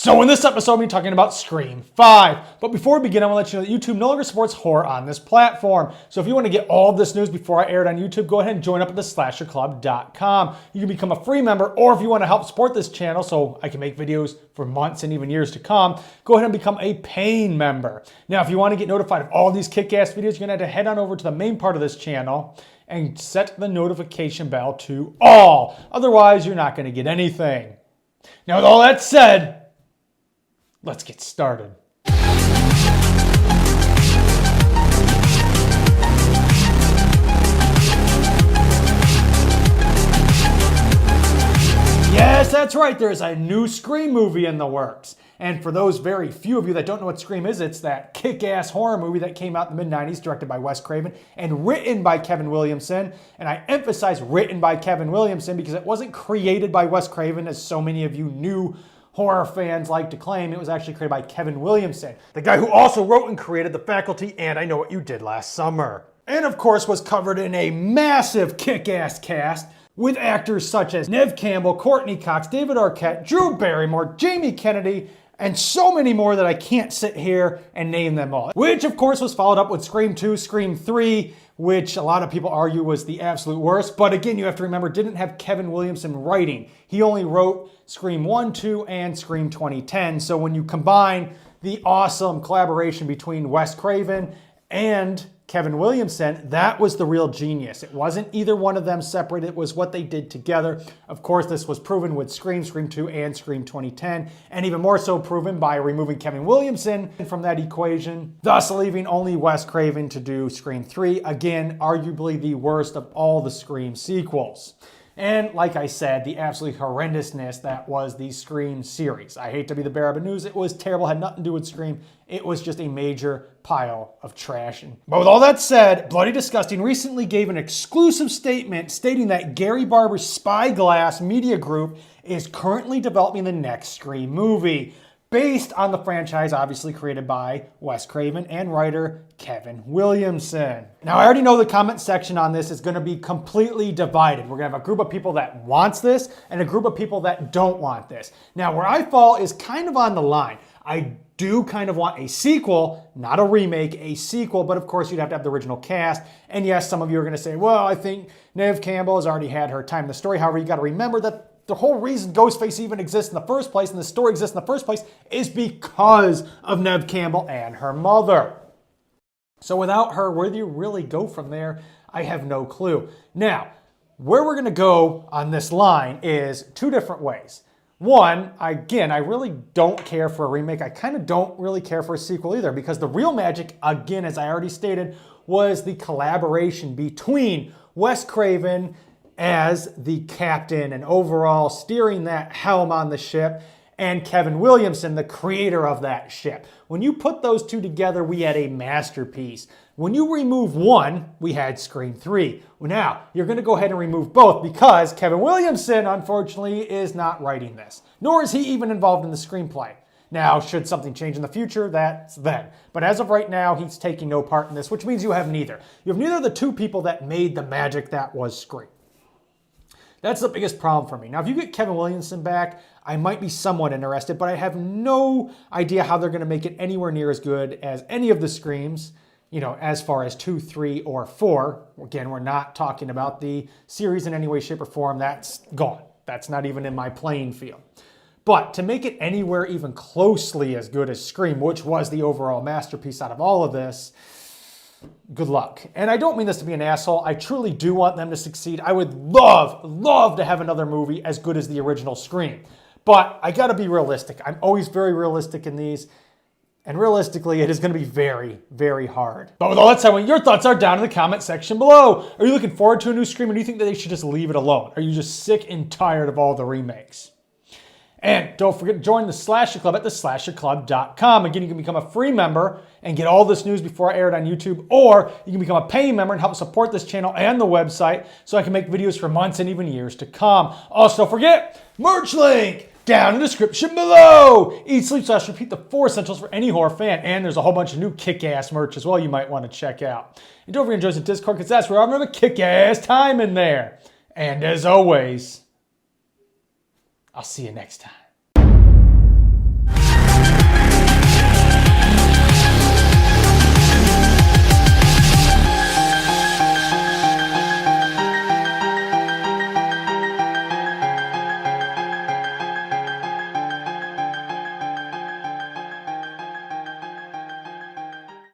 So in this episode, we'll be talking about Scream 5. But before we begin, I want to let you know that YouTube no longer supports horror on this platform. So if you want to get all of this news before I air it on YouTube, go ahead and join up at theslasherclub.com. You can become a free member, or if you want to help support this channel so I can make videos for months and even years to come, go ahead and become a paying member. Now, if you want to get notified of all these kick-ass videos, you're going to have to head on over to the main part of this channel and set the notification bell to all. Otherwise, you're not going to get anything. Now, with all that said, let's get started. Yes, that's right. There's a new Scream movie in the works. And for those very few of you that don't know what Scream is, it's that kick-ass horror movie that came out in the mid-90s, directed by Wes Craven and written by Kevin Williamson. And I emphasize written by Kevin Williamson because it wasn't created by Wes Craven, as so many of you new horror fans like to claim. It was actually created by Kevin Williamson, the guy who also wrote and created The Faculty and I Know What You Did Last Summer. And of course was covered in a massive kick-ass cast with actors such as Neve Campbell, Courtney Cox, David Arquette, Drew Barrymore, Jamie Kennedy, and so many more that I can't sit here and name them all. Which of course was followed up with Scream 2, Scream 3, which a lot of people argue was the absolute worst. But again, you have to remember, didn't have Kevin Williamson writing. He only wrote Scream 1, 2, and Scream 2010. So when you combine the awesome collaboration between Wes Craven and Kevin Williamson, that was the real genius. It wasn't either one of them separate, it was what they did together. Of course, this was proven with Scream 2, and Scream 2010, and even more so proven by removing Kevin Williamson from that equation, thus leaving only Wes Craven to do Scream 3, again, arguably the worst of all the Scream sequels. And like I said, the absolute horrendousness that was the Scream series. I hate to be the bearer of bad news. It was terrible, had nothing to do with Scream. It was just a major pile of trash. But with all that said, Bloody Disgusting recently gave an exclusive statement stating that Gary Barber's Spyglass Media Group is currently developing the next Scream movie, based on the franchise obviously created by Wes Craven and writer Kevin Williamson. Now, I already know the comment section on this is going to be completely divided. We're going to have a group of people that wants this and a group of people that don't want this. Now, where I fall is kind of on the line. I do kind of want a sequel, not a remake, a sequel, but of course you'd have to have the original cast. And yes, some of you are going to say, well, I think Neve Campbell has already had her time in the story. However, you got to remember that the whole reason Ghostface even exists in the first place and the story exists in the first place is because of Neve Campbell and her mother. So without her, where do you really go from there? I have no clue. Now, where we're going to go on this line is two different ways. One, again, I really don't care for a remake. I kind of don't really care for a sequel either, because the real magic, again, as I already stated, was the collaboration between Wes Craven as the captain and overall steering that helm on the ship, and Kevin Williamson, the creator of that ship. When you put those two together, we had a masterpiece. When you remove one, we had Scream 3. Well, now, you're going to go ahead and remove both because Kevin Williamson, unfortunately, is not writing this, nor is he even involved in the screenplay. Now, should something change in the future, that's then. But as of right now, he's taking no part in this, which means you have neither. You have neither of the two people that made the magic that was Scream. That's the biggest problem for me. Now, if you get Kevin Williamson back, I might be somewhat interested, but I have no idea how they're going to make it anywhere near as good as any of the Screams, you know, as far as 2, 3, or 4. Again, we're not talking about the series in any way, shape, or form. That's gone. That's not even in my playing field. But to make it anywhere even closely as good as Scream, which was the overall masterpiece out of all of this, good luck. And I don't mean this to be an asshole. I truly do want them to succeed. I would love to have another movie as good as the original Scream. But I gotta be realistic. I'm always very realistic in these. And realistically, it is gonna be very, very hard. But with all that said, what your thoughts are down in the comment section below. Are you looking forward to a new Scream, or do you think that they should just leave it alone? Are you just sick and tired of all the remakes? And don't forget to join the Slasher Club at theslasherclub.com. Again, you can become a free member and get all this news before I air it on YouTube, or you can become a paying member and help support this channel and the website so I can make videos for months and even years to come. Also, don't forget, merch link down in the description below. Eat, sleep, slash, repeat, the 4 essentials for any horror fan. And there's a whole bunch of new kick-ass merch as well you might want to check out. And don't forget to join the Discord, because that's where I'm having a kick-ass time in there. And as always, I'll see you next time.